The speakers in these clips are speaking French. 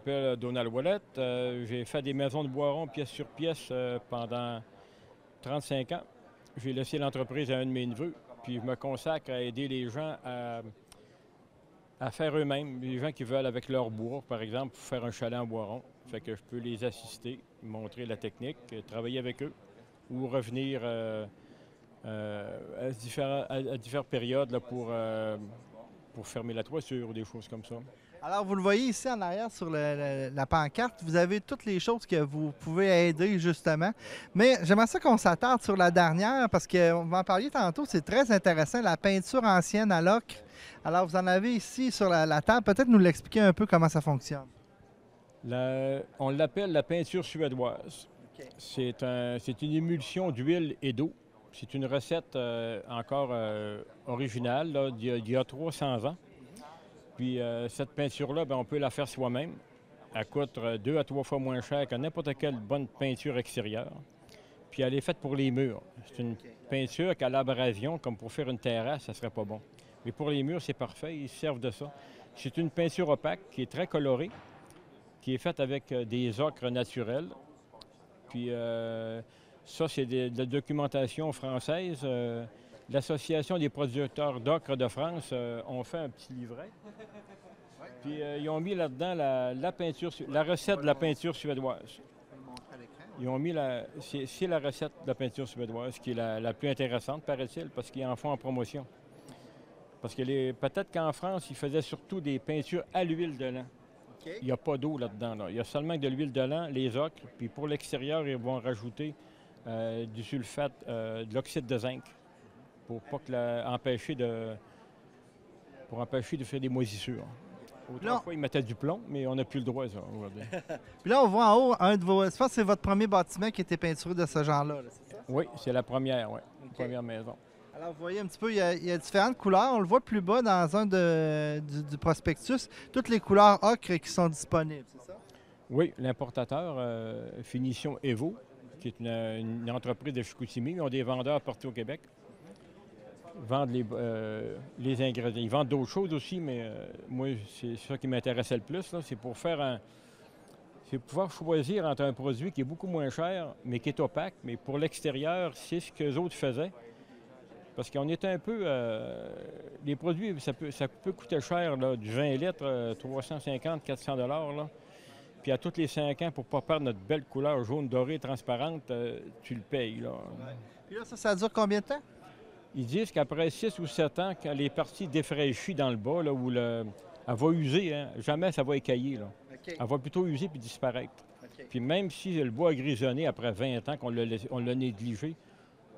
m'appelle Donald Wallet. J'ai fait des maisons de Boiron pièce sur pièce pendant 35 ans. J'ai laissé l'entreprise à un de mes neveux, puis je me consacre à aider les gens à faire eux-mêmes. Les gens qui veulent avec leur bois, par exemple, faire un chalet en Boiron. Fait que je peux les assister, montrer la technique, travailler avec eux ou revenir à différentes périodes là, pour fermer la toiture ou des choses comme ça. Alors, vous le voyez ici en arrière sur la pancarte, vous avez toutes les choses que vous pouvez aider justement. Mais j'aimerais ça qu'on s'attarde sur la dernière parce qu'on va en parler tantôt, c'est très intéressant, la peinture ancienne à l'ocre. Alors, vous en avez ici sur la table, peut-être nous l'expliquer un peu comment ça fonctionne. On l'appelle la peinture suédoise. OK. C'est une émulsion d'huile et d'eau. C'est une recette encore originale là, d'il y a 300 ans. Puis cette peinture-là, ben, on peut la faire soi-même. Elle coûte 2 à 3 fois moins cher que n'importe quelle bonne peinture extérieure. Puis elle est faite pour les murs. C'est une peinture qu'à l'abrasion, comme pour faire une terrasse, ça serait pas bon. Mais pour les murs, c'est parfait. Ils se servent de ça. C'est une peinture opaque qui est très colorée, qui est faite avec des ocres naturels. Puis ça, c'est de la documentation française. L'Association des producteurs d'ocre de France ont fait un petit livret. Puis ils ont mis là-dedans la recette de la peinture suédoise. Ils ont mis c'est la recette de la peinture suédoise qui est la plus intéressante, paraît-il, parce qu'ils en font en promotion. Parce que peut-être qu'en France, ils faisaient surtout des peintures à l'huile de lin. OK. Il n'y a pas d'eau là-dedans. Là. Il y a seulement de l'huile de lin, les ocres, puis pour l'extérieur, ils vont rajouter du sulfate, de l'oxyde de zinc, pour pas pour empêcher de faire des moisissures. Là, Autrefois, ils mettaient du plomb, mais on n'a plus le droit, ça, aujourd'hui. puis là, on voit en haut un de vos. Je pense que c'est votre premier bâtiment qui était peinturé de ce genre-là, là, c'est ça? Oui, c'est la première, oui. Première maison. Alors, vous voyez un petit peu, il y a différentes couleurs. On le voit plus bas dans un du prospectus. Toutes les couleurs ocre qui sont disponibles, c'est ça? Oui, l'importateur, Finition Evo, qui est une entreprise de Chicoutimi. Ils ont des vendeurs partout au Québec. Ils vendent les ingrédients. Ils vendent d'autres choses aussi, mais moi, c'est ça qui m'intéressait le plus. C'est pour c'est pouvoir choisir entre un produit qui est beaucoup moins cher, mais qui est opaque. Mais pour l'extérieur, c'est ce que les autres faisaient. Parce qu'on est un peu... les produits, ça peut coûter cher, là, du 20 litres, 350, 400 là. Puis à tous les 5 ans, pour ne pas perdre notre belle couleur jaune, dorée, transparente, tu le payes, là. Ouais. Puis là, ça dure combien de temps? Ils disent qu'après 6 ou 7 ans, quand les parties défraîchies dans le bas, là, elle va user, hein, jamais ça va écailler, là. OK. Elle va plutôt user puis disparaître. OK. Puis même si le bois a grisonné après 20 ans, on l'a négligé,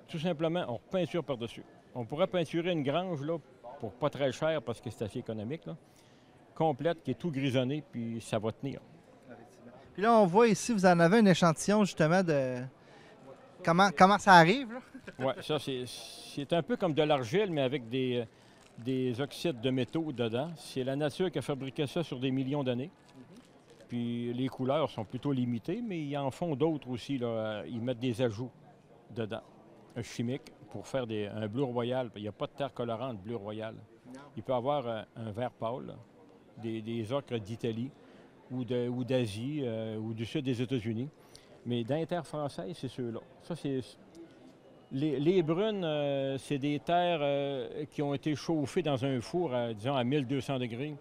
tout simplement, on repeinture par-dessus. On pourrait peinturer une grange, là, pour pas très cher, parce que c'est assez économique, là, complète, qui est tout grisonné, puis ça va tenir. Puis là, on voit ici, vous en avez un échantillon justement de comment ça arrive, là? Oui, ça, c'est un peu comme de l'argile, mais avec des oxydes de métaux dedans. C'est la nature qui a fabriqué ça sur des millions d'années. Puis les couleurs sont plutôt limitées, mais ils en font d'autres aussi, là. Ils mettent des ajouts dedans, chimiques, pour faire un bleu royal. Il n'y a pas de terre colorante bleu royal. Il peut avoir un vert pâle, là, des ocres d'Italie ou d'Asie ou du sud des États-Unis. Mais dans les terres françaises, c'est ceux-là. Ça, c'est... Les brunes, c'est des terres qui ont été chauffées dans un four, disons, à 1200 degrés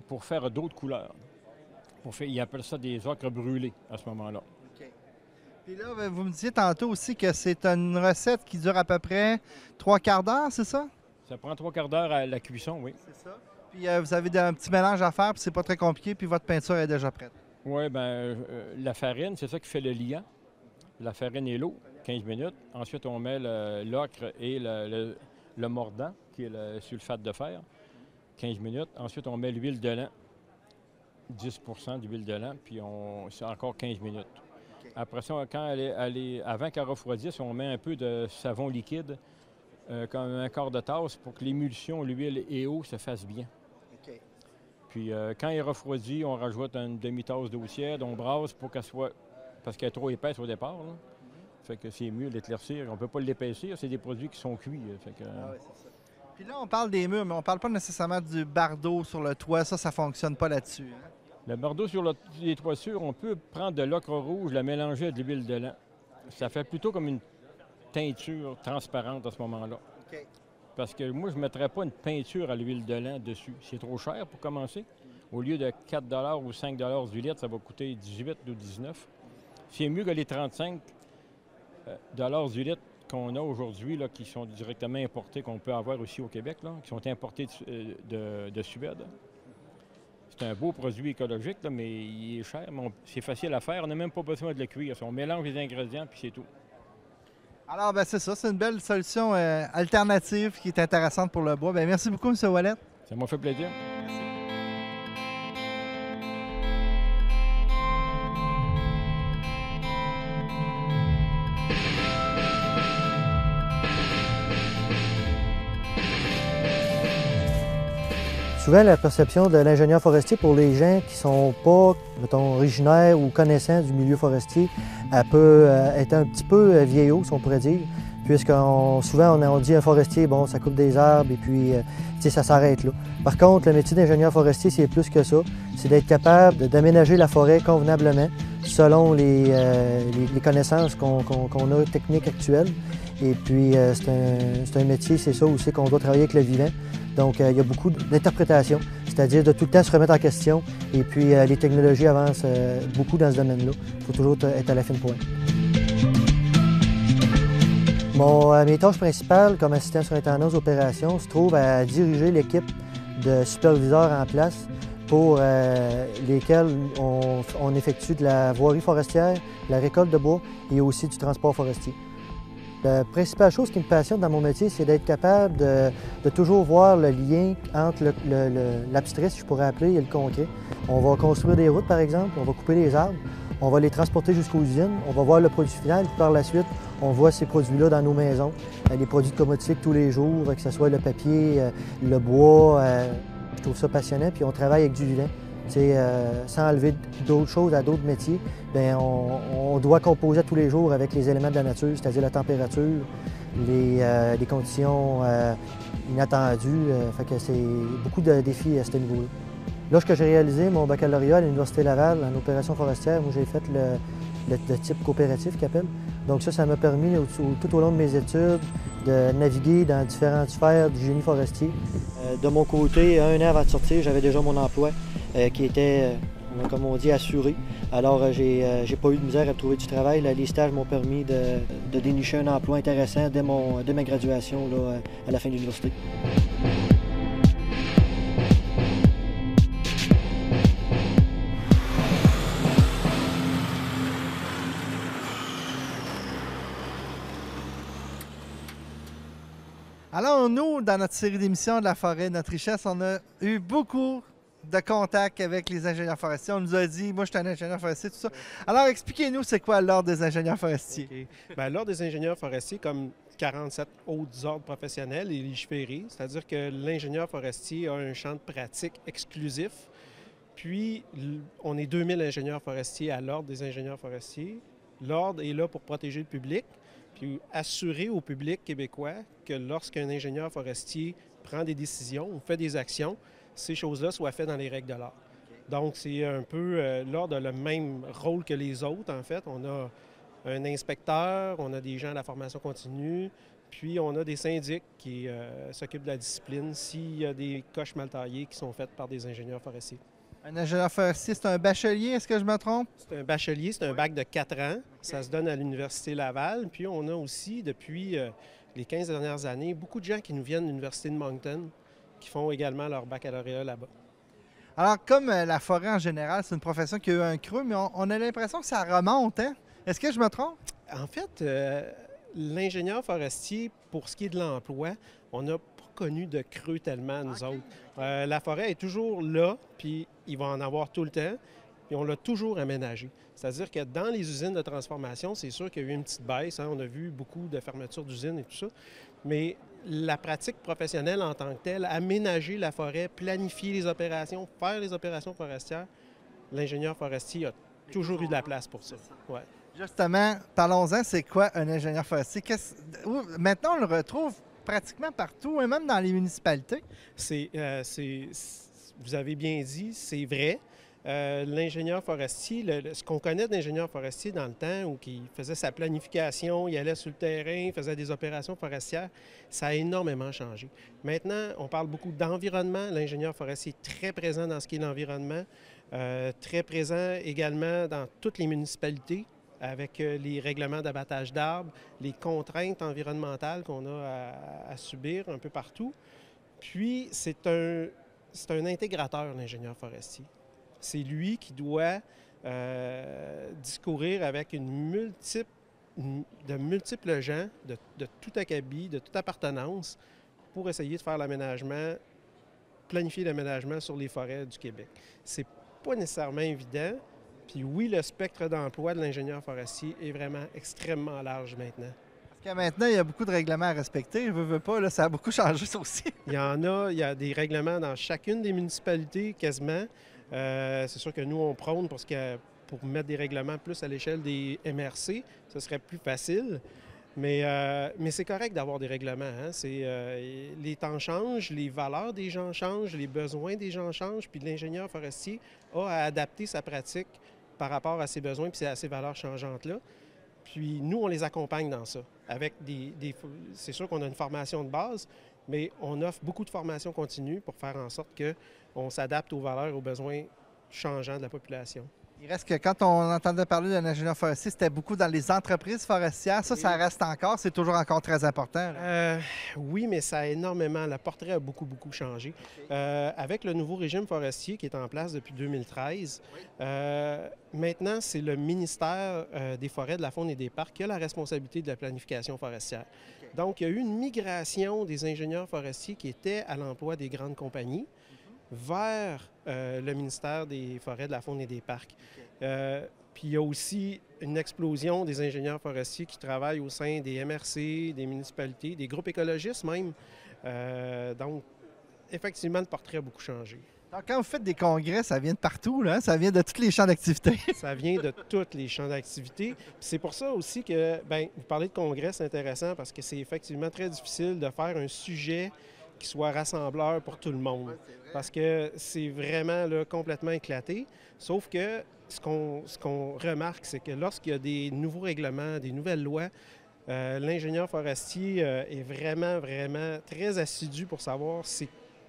pour faire d'autres couleurs. Ils appellent ça des ocres brûlés à ce moment-là. OK. Puis là, ben, vous me disiez tantôt aussi que c'est une recette qui dure à peu près 3/4 d'heure, c'est ça? Ça prend 3/4 d'heure à la cuisson, oui. C'est ça. Puis vous avez un petit mélange à faire, puis c'est pas très compliqué, puis votre peinture est déjà prête. Oui, bien, la farine, c'est ça qui fait le liant. La farine et l'eau, 15 minutes. Ensuite, on met l'ocre et le mordant, qui est le sulfate de fer, 15 minutes. Ensuite, on met l'huile de lin, 10 d'huile de lin, puis c'est encore 15 minutes. OK. Après ça, avant qu'elle refroidisse, on met un peu de savon liquide, comme un quart de tasse, pour que l'émulsion, l'huile et eau se fassent bien. OK. Puis quand elle refroidit, on rajoute une demi-tasse d'eau tiède, on brasse pour qu'elle soit... parce qu'elle est trop épaisse au départ, là. Fait que c'est mieux d'éclaircir. On ne peut pas l'épaissir, c'est des produits qui sont cuits. Fait que, Ah ouais, c'est ça. Puis là, on parle des murs, mais on parle pas nécessairement du bardeau sur le toit. Ça fonctionne pas là-dessus, hein? Le bardeau sur les toitures, on peut prendre de l'ocre rouge, la mélanger à de l'huile de lin. Ça fait plutôt comme une teinture transparente à ce moment-là. OK. Parce que moi, je ne mettrais pas une peinture à l'huile de lin dessus. C'est trop cher pour commencer. Au lieu de 4 ou 5 du litre, ça va coûter 18 ou 19. C'est mieux que les 35 du litre qu'on a aujourd'hui, là, qui sont directement importés, qu'on peut avoir aussi au Québec, là, qui sont importés de Suède. C'est un beau produit écologique, là, mais il est cher, mais c'est facile à faire. On n'a même pas besoin de le cuire. On mélange les ingrédients, puis c'est tout. Alors, ben c'est ça. C'est une belle solution alternative qui est intéressante pour le bois. Ben, merci beaucoup, M. Ouellet. Ça m'a fait plaisir. Souvent, la perception de l'ingénieur forestier pour les gens qui ne sont pas, mettons, originaires ou connaissants du milieu forestier, elle peut être un petit peu vieillot, si on pourrait dire, puisqu'on souvent on dit un forestier, bon, ça coupe des arbres et puis ça s'arrête là. Par contre, le métier d'ingénieur forestier, c'est plus que ça. C'est d'être capable d'aménager la forêt convenablement selon les connaissances qu'on a techniques actuelles. Et puis, c'est un métier, c'est ça aussi, qu'on doit travailler avec le vivant. Donc, il y a beaucoup d'interprétation, c'est-à-dire de tout le temps se remettre en question. Et puis, les technologies avancent beaucoup dans ce domaine-là. Il faut toujours être à la fine pointe. Mes tâches principales comme assistant surintendant aux opérations se trouvent à diriger l'équipe de superviseurs en place pour lesquels on effectue de la voirie forestière, la récolte de bois et aussi du transport forestier. La principale chose qui me passionne dans mon métier, c'est d'être capable de toujours voir le lien entre l'abstrait, si je pourrais appeler, et le concret. On va construire des routes, par exemple, on va couper des arbres, on va les transporter jusqu'aux usines, on va voir le produit final, puis par la suite, on voit ces produits-là dans nos maisons, les produits de commodités tous les jours, que ce soit le papier, le bois. Je trouve ça passionnant, puis on travaille avec du vivant. Sans enlever d'autres choses à d'autres métiers, bien, on doit composer tous les jours avec les éléments de la nature, c'est-à-dire la température, les conditions inattendues. Fait que c'est beaucoup de défis à ce niveau-là. Lorsque j'ai réalisé mon baccalauréat à l'Université Laval en opération forestière, moi j'ai fait le type coopératif qu'ils appellent. Donc ça m'a permis tout au long de mes études de naviguer dans différentes sphères du génie forestier. De mon côté, un an avant de sortir, j'avais déjà mon emploi qui était, comme on dit, assuré. Alors, j'ai pas eu de misère à trouver du travail. Là, les stages m'ont permis de dénicher un emploi intéressant dès ma graduation là, à la fin de l'université. Alors, nous, dans notre série d'émissions de la forêt, notre richesse, on a eu beaucoup de contacts avec les ingénieurs forestiers. On nous a dit, moi, je suis un ingénieur forestier, tout ça. Alors, expliquez-nous, c'est quoi l'ordre des ingénieurs forestiers? Okay. Bien, l'ordre des ingénieurs forestiers, comme 47 autres ordres professionnels, est légiféré, c'est-à-dire que l'ingénieur forestier a un champ de pratique exclusif. Puis, on est 2000 ingénieurs forestiers à l'ordre des ingénieurs forestiers. L'ordre est là pour protéger le public, puis assurer au public québécois que lorsqu'un ingénieur forestier prend des décisions ou fait des actions, ces choses-là soient faites dans les règles de l'art. Donc, c'est un peu, l'ordre a le même rôle que les autres, en fait. On a un inspecteur, on a des gens à la formation continue, puis on a des syndics qui s'occupent de la discipline s'il y a des coches mal taillées qui sont faites par des ingénieurs forestiers. Un ingénieur forestier, c'est un bachelier, est-ce que je me trompe? C'est un bachelier, c'est un bac de 4 ans. Ça se donne à l'Université Laval. Puis on a aussi, depuis les 15 dernières années, beaucoup de gens qui nous viennent de l'Université de Moncton, qui font également leur baccalauréat là-bas. Alors, comme la forêt en général, c'est une profession qui a eu un creux, mais on a l'impression que ça remonte, hein? Est-ce que je me trompe? En fait, l'ingénieur forestier, pour ce qui est de l'emploi, on n'a pas connu de creux tellement, nous autres. La forêt est toujours là, puis il va en avoir tout le temps, puis on l'a toujours aménagé. C'est-à-dire que dans les usines de transformation, c'est sûr qu'il y a eu une petite baisse, hein? On a vu beaucoup de fermetures d'usines et tout ça, mais la pratique professionnelle en tant que telle, aménager la forêt, planifier les opérations, faire les opérations forestières, l'ingénieur forestier a toujours eu de la place pour ça. Ouais. Justement, parlons-en, c'est quoi un ingénieur forestier? Maintenant, on le retrouve pratiquement partout, et même dans les municipalités. Vous avez bien dit, c'est vrai. l'ingénieur forestier, ce qu'on connaît d'ingénieur forestier dans le temps, où qui faisait sa planification, il allait sur le terrain, faisait des opérations forestières, ça a énormément changé. Maintenant, on parle beaucoup d'environnement. L'ingénieur forestier est très présent dans ce qui est l'environnement, très présent également dans toutes les municipalités, avec les règlements d'abattage d'arbres, les contraintes environnementales qu'on a à subir un peu partout. Puis, c'est un intégrateur, l'ingénieur forestier. C'est lui qui doit discourir avec de multiples gens de tout acabit, de toute appartenance, pour essayer de faire l'aménagement, planifier l'aménagement sur les forêts du Québec. C'est pas nécessairement évident. Puis oui, le spectre d'emploi de l'ingénieur forestier est vraiment extrêmement large maintenant. Parce que maintenant, il y a beaucoup de règlements à respecter. Je veux pas, là, ça a beaucoup changé, ça aussi. Il y a des règlements dans chacune des municipalités, quasiment. C'est sûr que nous, on prône pour mettre des règlements plus à l'échelle des MRC. Ce serait plus facile. Mais c'est correct d'avoir des règlements. Hein? Les temps changent, les valeurs des gens changent, les besoins des gens changent, puis l'ingénieur forestier a à adapter sa pratique par rapport à ses besoins et à ces valeurs changeantes-là. Puis nous, on les accompagne dans ça. C'est sûr qu'on a une formation de base, mais on offre beaucoup de formations continues pour faire en sorte qu'on s'adapte aux valeurs et aux besoins changeants de la population. Il reste que quand on entendait parler d'un ingénieur forestier, c'était beaucoup dans les entreprises forestières. Ça, ça reste encore, c'est toujours encore très important. Oui, mais ça a énormément, le portrait a beaucoup changé. Avec le nouveau régime forestier qui est en place depuis 2013, maintenant, c'est le ministère des Forêts, de la Faune et des Parcs qui a la responsabilité de la planification forestière. Donc, il y a eu une migration des ingénieurs forestiers qui étaient à l'emploi des grandes compagnies vers le ministère des Forêts, de la Faune et des Parcs. Puis il y a aussi une explosion des ingénieurs forestiers qui travaillent au sein des MRC, des municipalités, des groupes écologistes même. Donc, effectivement, le portrait a beaucoup changé. Donc, quand vous faites des congrès, ça vient de partout, là? Ça vient de tous les champs d'activité. Ça vient de tous les champs d'activité. C'est pour ça aussi que, vous parlez de congrès, c'est intéressant parce que c'est effectivement très difficile de faire un sujet qui soit rassembleur pour tout le monde. Parce que c'est vraiment là, complètement éclaté. Sauf que ce qu'on remarque, c'est que lorsqu'il y a des nouveaux règlements, des nouvelles lois, l'ingénieur forestier est vraiment très assidu pour savoir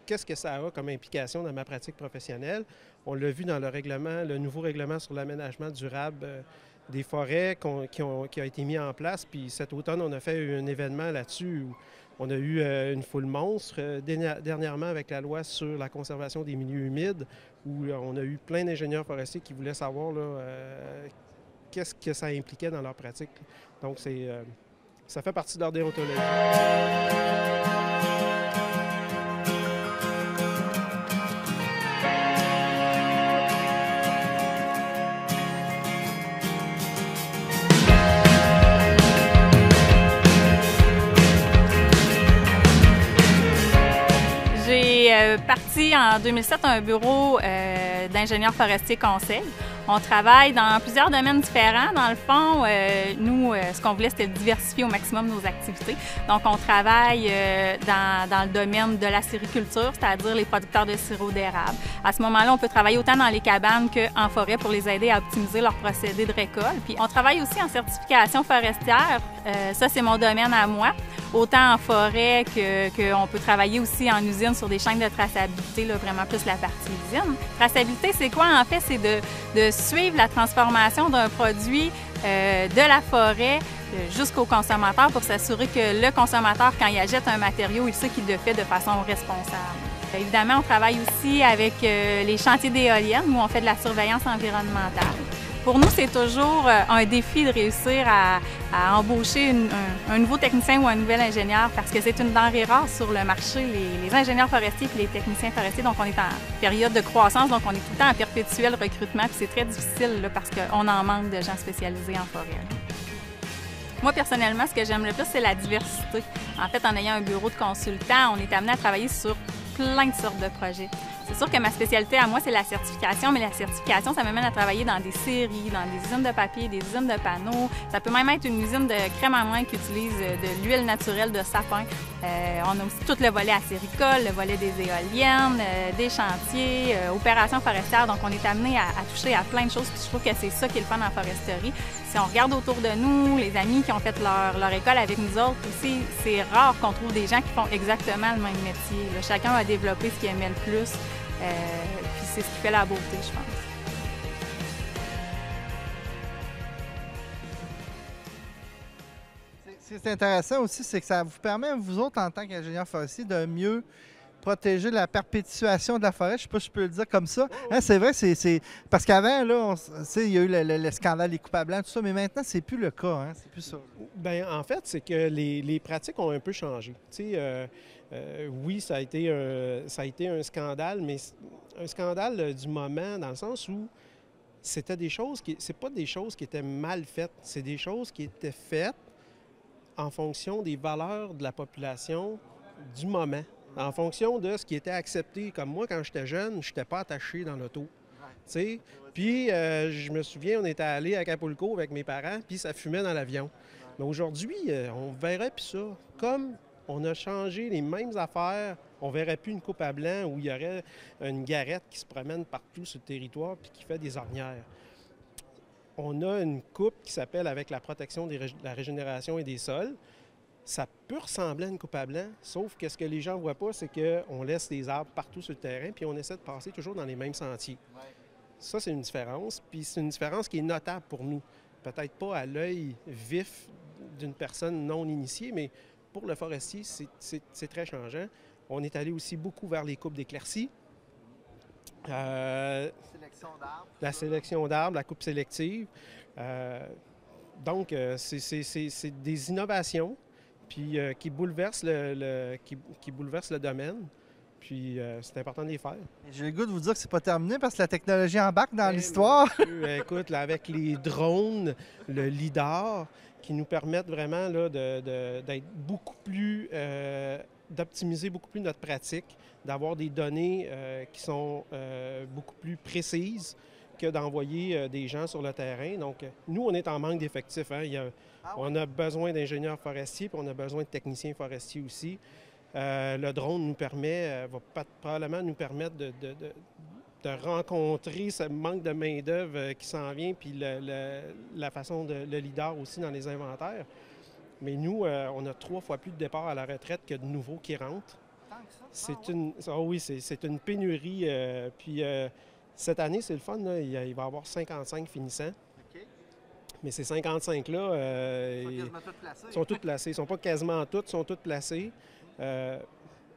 qu'est-ce que ça a comme implication dans ma pratique professionnelle. On l'a vu dans le nouveau règlement sur l'aménagement durable des forêts qui a été mis en place. Puis cet automne, on a fait un événement là-dessus où on a eu une foule monstre dernièrement avec la loi sur la conservation des milieux humides, où on a eu plein d'ingénieurs forestiers qui voulaient savoir qu'est-ce que ça impliquait dans leur pratique. Donc, ça fait partie de leur déontologie. Parti en 2007 un bureau d'ingénieurs forestiers conseil. On travaille dans plusieurs domaines différents. Dans le fond, nous, ce qu'on voulait, c'était diversifier au maximum nos activités. Donc, on travaille dans le domaine de la sériculture, c'est-à-dire les producteurs de sirop d'érable. À ce moment-là, on peut travailler autant dans les cabanes qu'en forêt pour les aider à optimiser leur procédé de récolte. Puis, on travaille aussi en certification forestière. Ça, c'est mon domaine à moi. Autant en forêt qu'on peut travailler aussi en usine sur des chaînes de traçabilité, là, vraiment plus la partie usine. Traçabilité, c'est quoi? En fait, c'est de suivre la transformation d'un produit de la forêt jusqu'au consommateur pour s'assurer que le consommateur, quand il achète un matériau, il sait qu'il le fait de façon responsable. Évidemment, on travaille aussi avec les chantiers d'éoliennes où on fait de la surveillance environnementale. Pour nous, c'est toujours un défi de réussir à embaucher un nouveau technicien ou un nouvel ingénieur parce que c'est une denrée rare sur le marché, les ingénieurs forestiers et les techniciens forestiers. Donc, on est en période de croissance, donc on est tout le temps en perpétuel recrutement. Puis c'est très difficile là, parce qu'on en manque de gens spécialisés en forêt. Moi, personnellement, ce que j'aime le plus, c'est la diversité. En fait, en ayant un bureau de consultant, on est amené à travailler sur plein de sortes de projets. C'est sûr que ma spécialité à moi, c'est la certification, mais la certification, ça m'amène à travailler dans des scieries, dans des usines de papier, des usines de panneaux. Ça peut même être une usine de crème à main qui utilise de l'huile naturelle de sapin. On a aussi tout le volet acéricole, le volet des éoliennes, des chantiers, opérations forestières. Donc, on est amené à toucher à plein de choses. Puis je trouve que c'est ça qui est le fun en foresterie. Si on regarde autour de nous, les amis qui ont fait leur école avec nous autres aussi, c'est rare qu'on trouve des gens qui font exactement le même métier. Là, chacun a développé ce qu'il aimait le plus. Puis c'est ce qui fait la beauté, je pense. Ce qui est intéressant aussi, c'est que ça vous permet, vous autres, en tant qu'ingénieurs forestiers, de mieux protéger la perpétuation de la forêt. Je ne sais pas si je peux le dire comme ça. Hein, c'est vrai, c'est parce qu'avant, là, il y a eu le scandale des coupes à blanc, tout ça, mais maintenant, c'est plus le cas. Hein, c'est plus ça. Bien, en fait, c'est que les pratiques ont un peu changé. Oui, ça a été un scandale, mais un scandale du moment, dans le sens où c'était des choses c'est pas des choses qui étaient mal faites, c'est des choses qui étaient faites en fonction des valeurs de la population du moment, en fonction de ce qui était accepté. Comme moi, quand j'étais jeune, je n'étais pas attaché dans l'auto. Puis, je me souviens, on était allé à Acapulco avec mes parents, puis ça fumait dans l'avion. Mais aujourd'hui, on verrait plus ça. Comme on a changé les mêmes affaires, on ne verrait plus une coupe à blanc où il y aurait une garette qui se promène partout sur le territoire puis qui fait des ornières. On a une coupe qui s'appelle avec la protection de la régénération et des sols. Ça peut ressembler à une coupe à blanc, sauf que ce que les gens ne voient pas, c'est qu'on laisse des arbres partout sur le terrain puis on essaie de passer toujours dans les mêmes sentiers. Ouais. Ça, c'est une différence, puis c'est une différence qui est notable pour nous. Peut-être pas à l'œil vif d'une personne non initiée, mais pour le forestier, c'est très changeant. On est allé aussi beaucoup vers les coupes d'éclaircies. La sélection d'arbres, la coupe sélective. Donc, c'est des innovations puis, qui bouleversent le domaine. Puis, c'est important de les faire. J'ai le goût de vous dire que c'est pas terminé parce que la technologie embarque dans l'histoire. Écoute, là, avec les drones, le lidar, qui nous permettent vraiment là, d'être beaucoup plus... d'optimiser beaucoup plus notre pratique, d'avoir des données qui sont beaucoup plus précises que d'envoyer des gens sur le terrain. Donc, nous, on est en manque d'effectifs. Hein. On a besoin d'ingénieurs forestiers, puis on a besoin de techniciens forestiers aussi. Le drone nous permet, va probablement nous permettre de rencontrer ce manque de main-d'œuvre qui s'en vient, puis la façon le lidar aussi dans les inventaires. Mais nous, on a 3 fois plus de départs à la retraite que de nouveaux qui rentrent. C'est une pénurie. Puis cette année, c'est le fun, là, il va y avoir 55 finissants. Okay. Mais ces 55-là, ils sont tous placés. Ils ne sont pas quasiment tous, ils sont tous placés.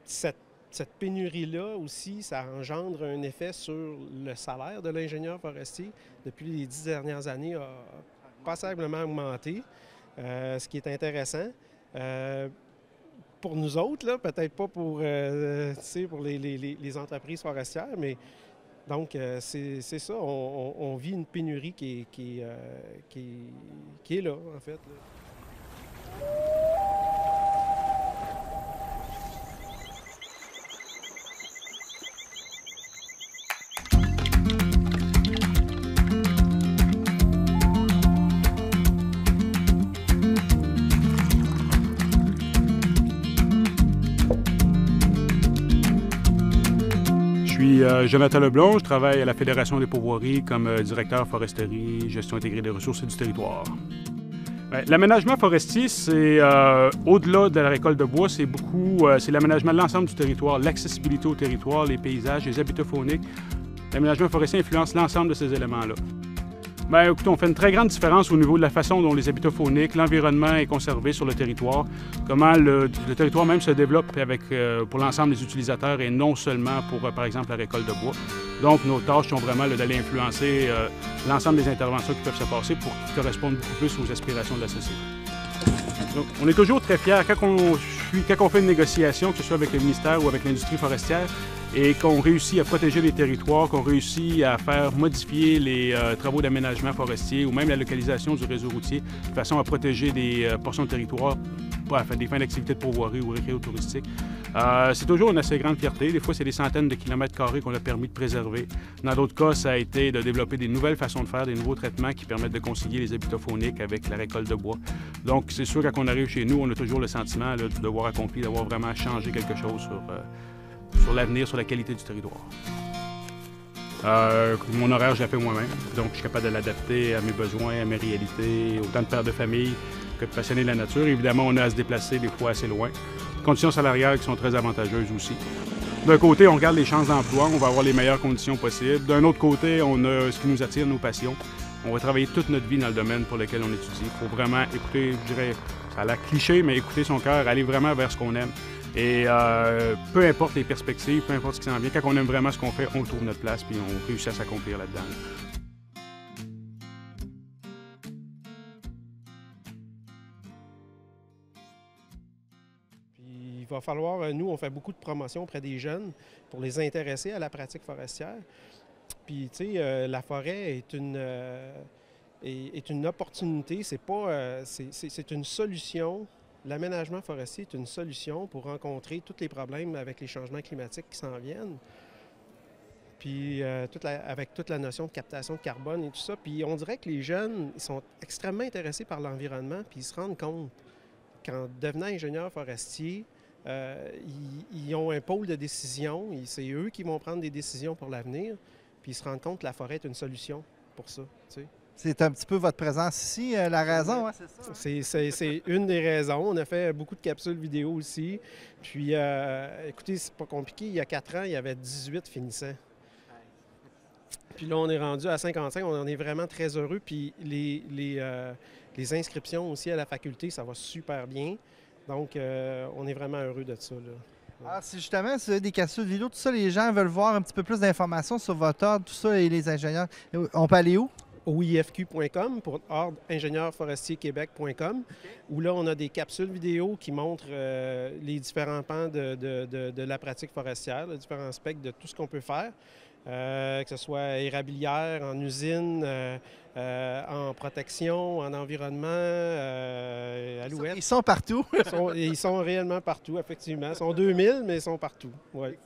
Cette pénurie-là aussi, ça engendre un effet sur le salaire de l'ingénieur forestier. Depuis les 10 dernières années, a passablement augmenté. Ce qui est intéressant. Pour nous autres, là, peut-être pas pour les entreprises forestières, mais donc c'est ça, on vit une pénurie qui est là, en fait. Là. Je suis Jonathan Leblond, je travaille à la Fédération des pourvoiries comme directeur foresterie, gestion intégrée des ressources et du territoire. L'aménagement forestier, c'est au-delà de la récolte de bois, c'est l'aménagement de l'ensemble du territoire, l'accessibilité au territoire, les paysages, les habitats fauniques. L'aménagement forestier influence l'ensemble de ces éléments-là. Écoutez, on fait une très grande différence au niveau de la façon dont les habitats fauniques, l'environnement est conservé sur le territoire, comment le territoire même se développe pour l'ensemble des utilisateurs et non seulement pour, par exemple, la récolte de bois. Donc, nos tâches sont vraiment d'aller influencer l'ensemble des interventions qui peuvent se passer pour qu'ils correspondent beaucoup plus aux aspirations de la société. Donc, on est toujours très fiers quand on fait une négociation, que ce soit avec le ministère ou avec l'industrie forestière, et qu'on réussit à protéger les territoires, qu'on réussit à faire modifier les travaux d'aménagement forestier ou même la localisation du réseau routier de façon à protéger des portions de territoire des fins d'activité de pourvoirie ou récréo-touristique. C'est toujours une assez grande fierté. Des fois, c'est des centaines de kilomètres carrés qu'on a permis de préserver. Dans d'autres cas, ça a été de développer des nouvelles façons de faire, des nouveaux traitements qui permettent de concilier les habitats fauniques avec la récolte de bois. Donc, c'est sûr, quand on arrive chez nous, on a toujours le sentiment là, de devoir accompli, d'avoir vraiment changé quelque chose sur l'avenir, sur la qualité du territoire. Mon horaire, je l'ai fait moi-même, donc je suis capable de l'adapter à mes besoins, à mes réalités, autant de père de famille que de passionné de la nature. Évidemment, on a à se déplacer des fois assez loin. Conditions salariales qui sont très avantageuses aussi. D'un côté, on regarde les chances d'emploi, on va avoir les meilleures conditions possibles. D'un autre côté, on a ce qui nous attire, nos passions. On va travailler toute notre vie dans le domaine pour lequel on étudie. Il faut vraiment écouter, je dirais, ça a l'air cliché, mais écouter son cœur, aller vraiment vers ce qu'on aime. Et peu importe les perspectives, peu importe ce qui s'en vient, quand on aime vraiment ce qu'on fait, on trouve notre place puis on réussit à s'accomplir là-dedans. Puis, il va falloir, nous, on fait beaucoup de promotions auprès des jeunes pour les intéresser à la pratique forestière. Puis, tu sais, la forêt est une opportunité, c'est une solution. L'aménagement forestier est une solution pour rencontrer tous les problèmes avec les changements climatiques qui s'en viennent. Puis avec toute la notion de captation de carbone et tout ça. Puis on dirait que les jeunes ils sont extrêmement intéressés par l'environnement, puis ils se rendent compte qu'en devenant ingénieurs forestiers, ils ont un pôle de décision. C'est eux qui vont prendre des décisions pour l'avenir. Puis ils se rendent compte que la forêt est une solution pour ça, tu sais. C'est un petit peu votre présence ici, la raison, hein, c'est ça? C'est une des raisons. On a fait beaucoup de capsules vidéo aussi. Puis, écoutez, c'est pas compliqué. Il y a 4 ans, il y avait 18 finissants. Puis là, on est rendu à 55. On en est vraiment très heureux. Puis les inscriptions aussi à la faculté, ça va super bien. Donc, on est vraiment heureux de ça, là. Alors, si justement, si vous avez des capsules vidéo, tout ça, les gens veulent voir un petit peu plus d'informations sur votre ordre, tout ça, et les ingénieurs, on peut aller où? OIFQ.com pour ordre ingénieur-forestier-québec.com, où là, on a des capsules vidéo qui montrent les différents pans de la pratique forestière, les différents aspects de tout ce qu'on peut faire, que ce soit érablière, en usine, en protection, en environnement, alouette. Ils sont partout. Ils sont réellement partout, effectivement. Ils sont 2000, mais ils sont partout. Ouais.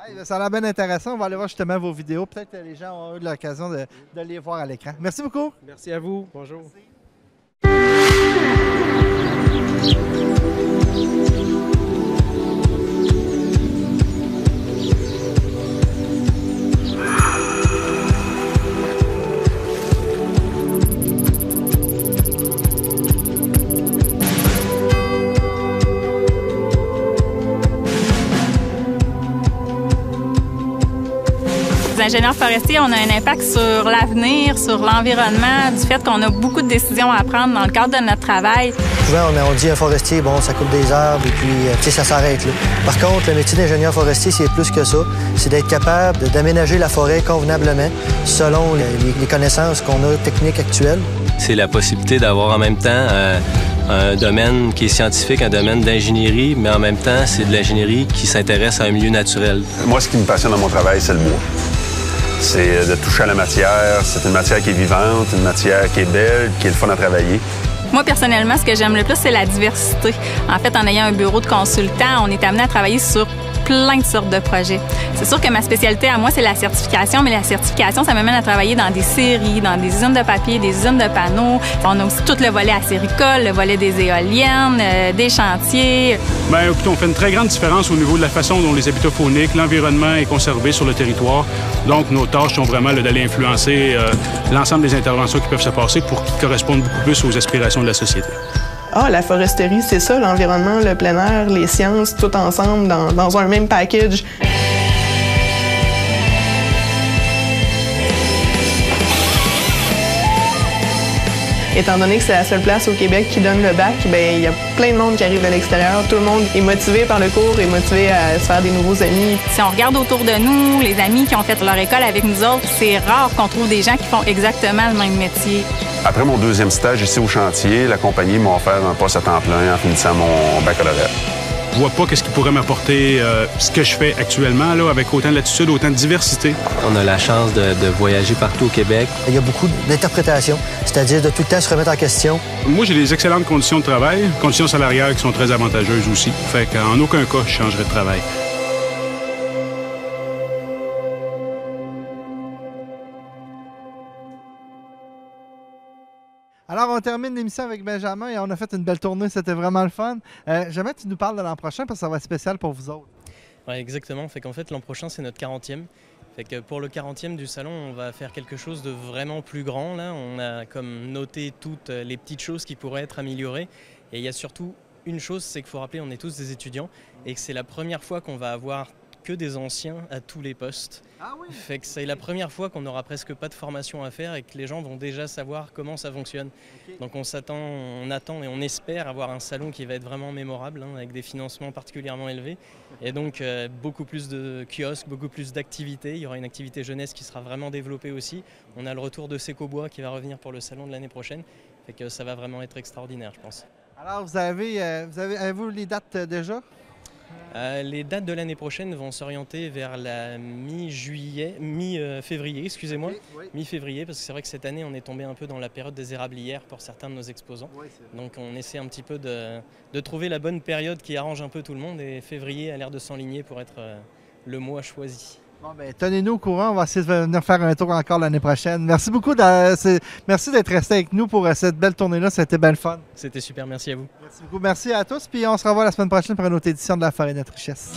Hey, ça a l'air bien intéressant. On va aller voir justement vos vidéos. Peut-être que les gens ont eu l'occasion de les voir à l'écran. Merci beaucoup. Merci à vous. Bonjour. Les ingénieurs forestiers, on a un impact sur l'avenir, sur l'environnement, du fait qu'on a beaucoup de décisions à prendre dans le cadre de notre travail. Souvent, on dit un forestier, bon, ça coupe des arbres et puis, tu sais, ça s'arrête là. Par contre, le métier d'ingénieur forestier, c'est plus que ça. C'est d'être capable d'aménager la forêt convenablement selon les connaissances qu'on a techniques actuelles. C'est la possibilité d'avoir en même temps un domaine qui est scientifique, un domaine d'ingénierie, mais en même temps, c'est de l'ingénierie qui s'intéresse à un milieu naturel. Moi, ce qui me passionne dans mon travail, c'est le bois. C'est de toucher à la matière. C'est une matière qui est vivante, une matière qui est belle, qui est le fun à travailler. Moi, personnellement, ce que j'aime le plus, c'est la diversité. En fait, en ayant un bureau de consultant, on est amené à travailler sur plein de sortes de projets. C'est sûr que ma spécialité à moi, c'est la certification, mais la certification, ça m'amène à travailler dans des scieries, dans des usines de papier, des usines de panneaux. On a aussi tout le volet acéricole, le volet des éoliennes, des chantiers. Bien, écoutez, on fait une très grande différence au niveau de la façon dont les habitats fauniques, l'environnement est conservé sur le territoire. Donc, nos tâches sont vraiment d'aller influencer l'ensemble des interventions qui peuvent se passer pour qu'ils correspondent beaucoup plus aux aspirations de la société. Ah, la foresterie, c'est ça, l'environnement, le plein air, les sciences, tout ensemble dans un même package. Étant donné que c'est la seule place au Québec qui donne le bac, bien, il y a plein de monde qui arrive de l'extérieur. Tout le monde est motivé par le cours, est motivé à se faire des nouveaux amis. Si on regarde autour de nous, les amis qui ont fait leur école avec nous autres, c'est rare qu'on trouve des gens qui font exactement le même métier. Après mon deuxième stage ici au chantier, la compagnie m'a offert un poste à temps plein en finissant mon baccalauréat. Je vois pas qu'est-ce qui pourrait m'apporter ce que je fais actuellement, là, avec autant de latitude, autant de diversité. On a la chance de voyager partout au Québec. Il y a beaucoup d'interprétations, c'est-à-dire de tout le temps se remettre en question. Moi, j'ai des excellentes conditions de travail, conditions salariales qui sont très avantageuses aussi. Fait qu'en aucun cas, je changerais de travail. Alors, on termine l'émission avec Benjamin et on a fait une belle tournée. C'était vraiment le fun. J'aimerais que tu nous parles de l'an prochain parce que ça va être spécial pour vous autres. Oui, exactement. Fait qu'en fait, l'an prochain, c'est notre 40e. Fait que pour le 40e du salon, on va faire quelque chose de vraiment plus grand. Là, on a comme noté toutes les petites choses qui pourraient être améliorées. Et il y a surtout une chose, c'est qu'il faut rappeler, on est tous des étudiants et que c'est la première fois qu'on va avoir que des anciens à tous les postes. Ah oui. Fait que c'est la première fois qu'on n'aura presque pas de formation à faire et que les gens vont déjà savoir comment ça fonctionne. Okay. Donc on attend et on espère avoir un salon qui va être vraiment mémorable, hein, avec des financements particulièrement élevés. Et donc beaucoup plus de kiosques, beaucoup plus d'activités. Il y aura une activité jeunesse qui sera vraiment développée aussi. On a le retour de Secobois qui va revenir pour le salon de l'année prochaine. Fait que ça va vraiment être extraordinaire, je pense. Alors avez-vous les dates déjà? Les dates de l'année prochaine vont s'orienter vers la mi-février, excusez-moi, oui. Mi-février, parce que c'est vrai que cette année on est tombé un peu dans la période des érablières pour certains de nos exposants. Oui, donc on essaie un petit peu de trouver la bonne période qui arrange un peu tout le monde et février a l'air de s'enligner pour être le mois choisi. Bon, ben, tenez-nous au courant, on va essayer de venir faire un tour encore l'année prochaine. Merci beaucoup, merci d'être resté avec nous pour cette belle tournée-là, c'était bien le fun. C'était super, merci à vous. Merci beaucoup, merci à tous, puis on se revoit la semaine prochaine pour une autre édition de La Forêt de notre richesse.